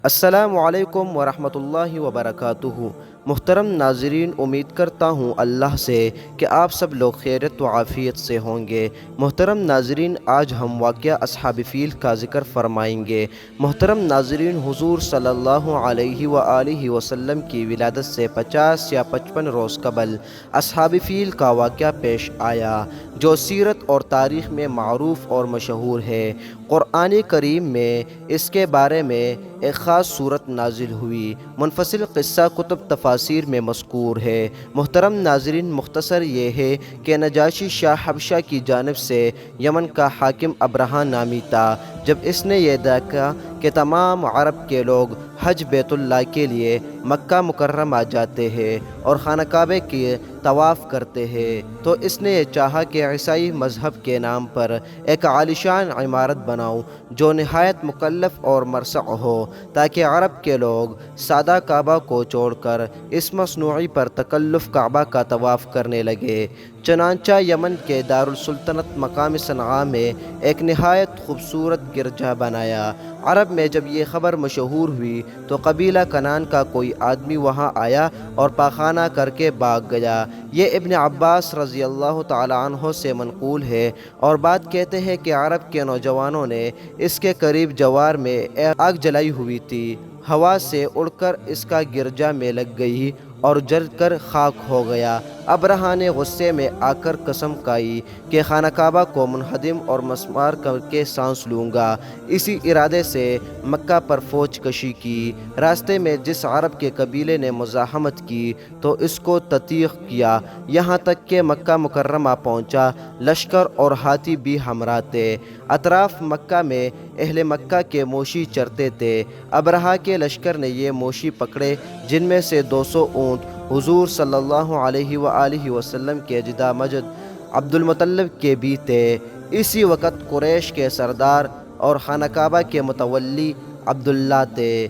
السلام علیکم ورحمۃ اللہ وبرکاتہ۔ محترم ناظرین، امید کرتا ہوں اللہ سے کہ آپ سب لوگ خیریت و عافیت سے ہوں گے۔ محترم ناظرین، آج ہم واقعہ اصحاب فیل کا ذکر فرمائیں گے۔ محترم ناظرین، حضور صلی اللہ علیہ وآلہ وسلم کی ولادت سے 50 یا 55 روز قبل اصحاب فیل کا واقعہ پیش آیا، جو سیرت اور تاریخ میں معروف اور مشہور ہے۔ قرآن کریم میں اس کے بارے میں ایک خاص صورت نازل ہوئی۔ منفصل قصہ کتب تفاسیر میں مذکور ہے۔ محترم ناظرین، مختصر یہ ہے کہ نجاشی شاہ حبشہ کی جانب سے یمن کا حاکم ابرہہ نامی تھا۔ جب اس نے یہ دیکھا کہ تمام عرب کے لوگ حج بیت اللہ کے لیے مکہ مکرمہ جاتے ہیں اور خانہ کعبہ کے طواف کرتے ہیں، تو اس نے یہ چاہا کہ عیسائی مذہب کے نام پر ایک عالیشان عمارت بناؤں جو نہایت مکلف اور مرصع ہو، تاکہ عرب کے لوگ سادہ کعبہ کو چھوڑ کر اس مصنوعی پر تکلف کعبہ کا طواف کرنے لگے۔ چنانچہ یمن کے دارالسلطنت مقام صنعاء میں ایک نہایت خوبصورت گرجا بنایا۔ عرب میں جب یہ خبر مشہور ہوئی تو قبیلہ کنان کا کوئی آدمی وہاں آیا اور پاخانہ کر کے بھاگ گیا۔ یہ ابن عباس رضی اللہ تعالی عنہ سے منقول ہے، اور بات کہتے ہیں کہ عرب کے نوجوانوں نے اس کے قریب جوار میں آگ جلائی ہوئی تھی۔ ہوا سے اڑ کر اس کا گرجا میں لگ گئی اور جل کر خاک ہو گیا۔ ابرہہ نے غصے میں آ کر قسم کھائی کہ خانہ کعبہ کو منہدم اور مسمار کر کے سانس لوں گا۔ اسی ارادے سے مکہ پر فوج کشی کی۔ راستے میں جس عرب کے قبیلے نے مزاحمت کی تو اس کو تطیق کیا، یہاں تک کہ مکہ مکرمہ پہنچا۔ لشکر اور ہاتھی بھی ہمراہ تھے۔ اطراف مکہ میں اہل مکہ کے مویشی چرتے تھے۔ ابرہہ کے لشکر نے یہ مویشی پکڑے، جن میں سے 200 اونٹ حضور صلی اللہ علیہ وآلہ وسلم کے جدہ مجد عبد المطلب کے بھی تھے۔ اسی وقت قریش کے سردار اور خانہ کعبہ کے متولی عبداللہ تھے۔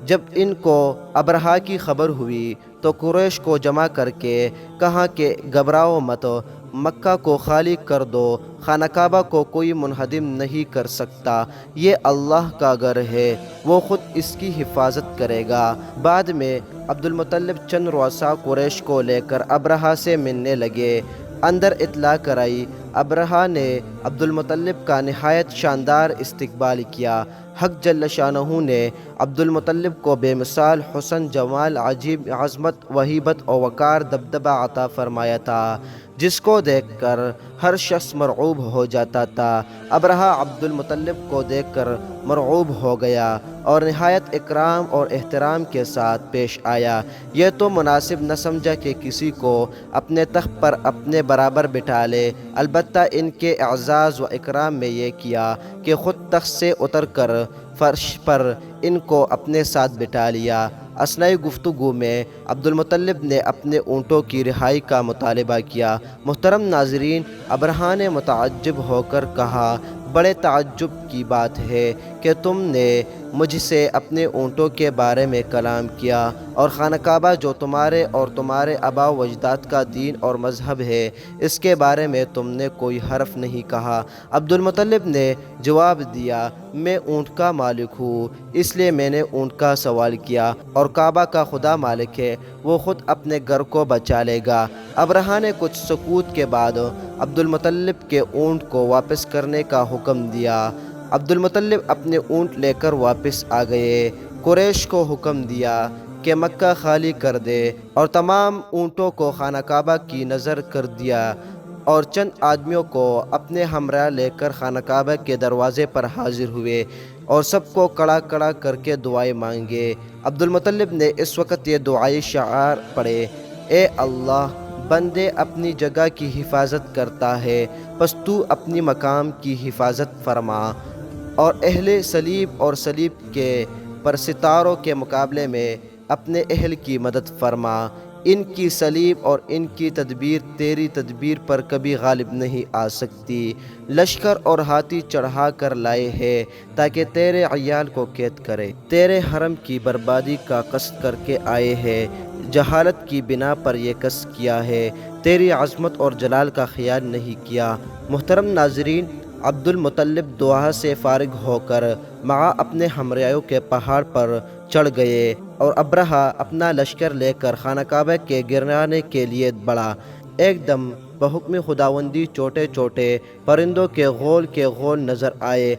جب ان کو ابرہہ کی خبر ہوئی تو قریش کو جمع کر کے کہا کہ گھبراؤ مت، مکہ کو خالی کر دو، خانہ کعبہ کو کوئی منہدم نہیں کر سکتا، یہ اللہ کا گھر ہے، وہ خود اس کی حفاظت کرے گا۔ بعد میں عبد المطلب چند رؤساء قریش کو لے کر ابرہہ سے ملنے لگے۔ اندر اطلاع کرائی۔ ابرہہ نے عبد المطلب کا نہایت شاندار استقبال کیا۔ حق جل شانہ نے عبد المطلب کو بے مثال حسن، جمال، عجیب عظمت و ہیبت و وقار دبدبہ عطا فرمایا تھا، جس کو دیکھ کر ہر شخص مرعوب ہو جاتا تھا۔ ابرہہ عبد المطلب کو دیکھ کر مرعوب ہو گیا اور نہایت اکرام اور احترام کے ساتھ پیش آیا۔ یہ تو مناسب نہ سمجھا کہ کسی کو اپنے تخت پر اپنے برابر بٹھا لے، البتہ ان کے اعزاز و اکرام میں یہ کیا کہ خود تخت سے اتر کر فرش پر ان کو اپنے ساتھ بٹھا لیا۔ اثناء گفتگو میں عبد المطلب نے اپنے اونٹوں کی رہائی کا مطالبہ کیا۔ محترم ناظرین، ابرہہ نے متعجب ہو کر کہا، بڑے تعجب کی بات ہے کہ تم نے مجھ سے اپنے اونٹوں کے بارے میں کلام کیا، اور خانہ کعبہ جو تمہارے اور تمہارے آباء و اجداد کا دین اور مذہب ہے، اس کے بارے میں تم نے کوئی حرف نہیں کہا۔ عبد المطلب نے جواب دیا، میں اونٹ کا مالک ہوں، اس لیے میں نے اونٹ کا سوال کیا، اور کعبہ کا خدا مالک ہے، وہ خود اپنے گھر کو بچا لے گا۔ ابرہہ نے کچھ سکوت کے بعد عبد المطلب کے اونٹ کو واپس کرنے کا حکم دیا۔ عبد المطلب اپنے اونٹ لے کر واپس آ گئے۔ قریش کو حکم دیا کہ مکہ خالی کر دے، اور تمام اونٹوں کو خانہ کعبہ کی نذر کر دیا، اور چند آدمیوں کو اپنے ہمراہ لے کر خانہ کعبہ کے دروازے پر حاضر ہوئے اور سب کو کڑا کڑا کر کے دعائیں مانگے۔ عبد المطلب نے اس وقت یہ دعائی شعار پڑھے، اے اللہ، بندے اپنی جگہ کی حفاظت کرتا ہے، پس تو اپنی مقام کی حفاظت فرما، اور اہل صلیب اور صلیب کے پرستاروں کے مقابلے میں اپنے اہل کی مدد فرما۔ ان کی صلیب اور ان کی تدبیر تیری تدبیر پر کبھی غالب نہیں آ سکتی۔ لشکر اور ہاتھی چڑھا کر لائے ہیں تاکہ تیرے عیال کو قید کرے، تیرے حرم کی بربادی کا قصد کر کے آئے ہیں، جہالت کی بنا پر یہ قصد کیا ہے، تیری عظمت اور جلال کا خیال نہیں کیا۔ محترم ناظرین، عبد المطلب دعا سے فارغ ہو کر مع اپنے ہمراہیوں کے پہاڑ پر چڑھ گئے اور ابرہہ اپنا لشکر لے کر خانہ کعبہ کے گرانے کے لیے بڑھا۔ ایک دم بحکم خداوندی چھوٹے چھوٹے پرندوں کے غول نظر آئے،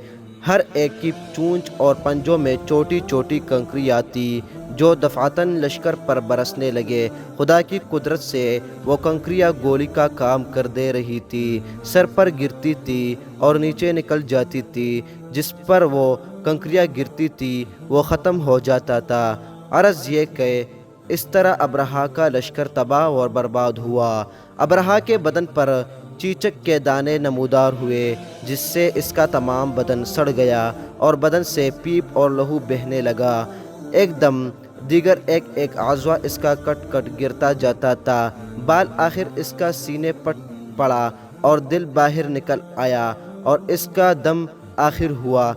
ہر ایک کی چونچ اور پنجوں میں چھوٹی چھوٹی کنکریاں تھیں جو دفعتاً لشکر پر برسنے لگے۔ خدا کی قدرت سے وہ کنکریاں گولی کا کام کر دے رہی تھی، سر پر گرتی تھی اور نیچے نکل جاتی تھی۔ جس پر وہ کنکریاں گرتی تھی وہ ختم ہو جاتا تھا۔ عرض یہ کہ اس طرح ابرہہ کا لشکر تباہ اور برباد ہوا۔ ابرہہ کے بدن پر چیچک کے دانے نمودار ہوئے جس سے اس کا تمام بدن سڑ گیا اور بدن سے پیپ اور لہو بہنے لگا۔ ایک دم دیگر ایک عضو اس کا کٹ کٹ گرتا جاتا تھا۔ بال آخر اس کا سینے پٹ پڑا اور دل باہر نکل آیا اور اس کا دم آخر ہوا۔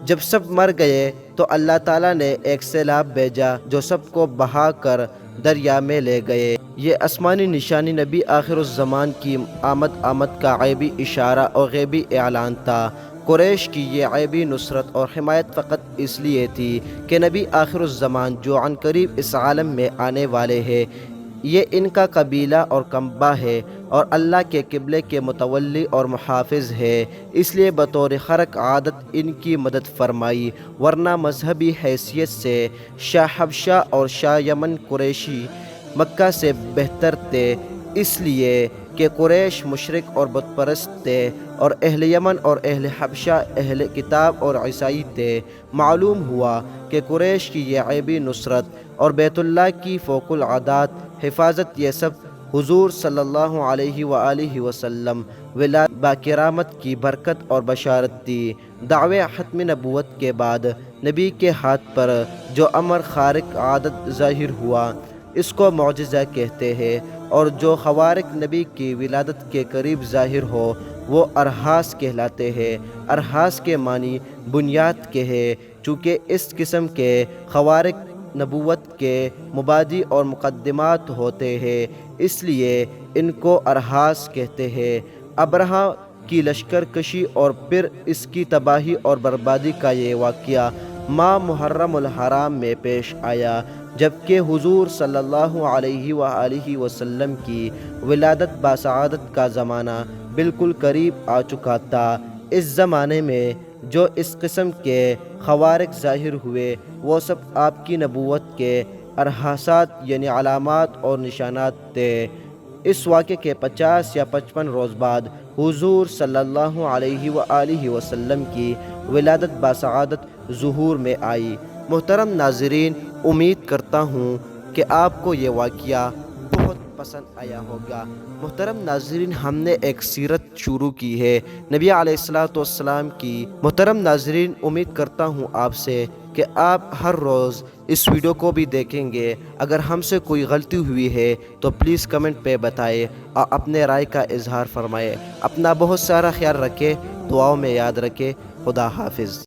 جب سب مر گئے تو اللہ تعالیٰ نے ایک سیلاب بھیجا جو سب کو بہا کر دریا میں لے گئے۔ یہ آسمانی نشانی نبی آخر الزمان کی آمد کا غیبی اشارہ اور غیبی اعلان تھا۔ قریش کی یہ غیبی نصرت اور حمایت فقط اس لیے تھی کہ نبی آخر الزمان جو عنقریب اس عالم میں آنے والے ہیں، یہ ان کا قبیلہ اور کنبہ ہے اور اللہ کے قبلے کے متولی اور محافظ ہے، اس لیے بطور خرق عادت ان کی مدد فرمائی، ورنہ مذہبی حیثیت سے شاہ حبشہ اور شاہ یمن قریشی مکہ سے بہتر تھے، اس لیے کہ قریش مشرک اور بت پرست تھے اور اہل یمن اور اہل حبشہ اہل کتاب اور عیسائی تھے۔ معلوم ہوا کہ قریش کی یہ غیبی نصرت اور بیت اللہ کی فوق العادات حفاظت یہ سب حضور صلی اللہ علیہ وآلہ وسلم ولادت باکرامت کی برکت اور بشارت تھی۔ دعوے ختم نبوت کے بعد نبی کے ہاتھ پر جو امر خارق عادت ظاہر ہوا اس کو معجزہ کہتے ہیں، اور جو خوارق نبی کی ولادت کے قریب ظاہر ہو وہ ارحاس کہلاتے ہیں۔ ارحاس کے معنی بنیاد کے ہیں، چونکہ اس قسم کے خوارق نبوت کے مبادی اور مقدمات ہوتے ہیں، اس لیے ان کو ارحاس کہتے ہیں۔ ابرہہ کی لشکر کشی اور پھر اس کی تباہی اور بربادی کا یہ واقعہ ماہ محرم الحرام میں پیش آیا، جبکہ حضور صلی اللہ علیہ وآلہ وسلم کی ولادت باسعادت کا زمانہ بالکل قریب آ چکا تھا۔ اس زمانے میں جو اس قسم کے خوارق ظاہر ہوئے وہ سب آپ کی نبوت کے ارحاسات یعنی علامات اور نشانات تھے۔ اس واقعے کے 50 یا 55 روز بعد حضور صلی اللہ علیہ وآلہ وسلم کی ولادت باسعادت ظہور میں آئی۔ محترم ناظرین، امید کرتا ہوں کہ آپ کو یہ واقعہ بہت پسند آیا ہوگا۔ محترم ناظرین، ہم نے ایک سیرت شروع کی ہے نبی علیہ السلام کی۔ محترم ناظرین، امید کرتا ہوں آپ سے کہ آپ ہر روز اس ویڈیو کو بھی دیکھیں گے۔ اگر ہم سے کوئی غلطی ہوئی ہے تو پلیز کمنٹ پہ بتائیں اور اپنے رائے کا اظہار فرمائیں۔ اپنا بہت سارا خیال رکھیں، دعاؤں میں یاد رکھیں۔ خدا حافظ۔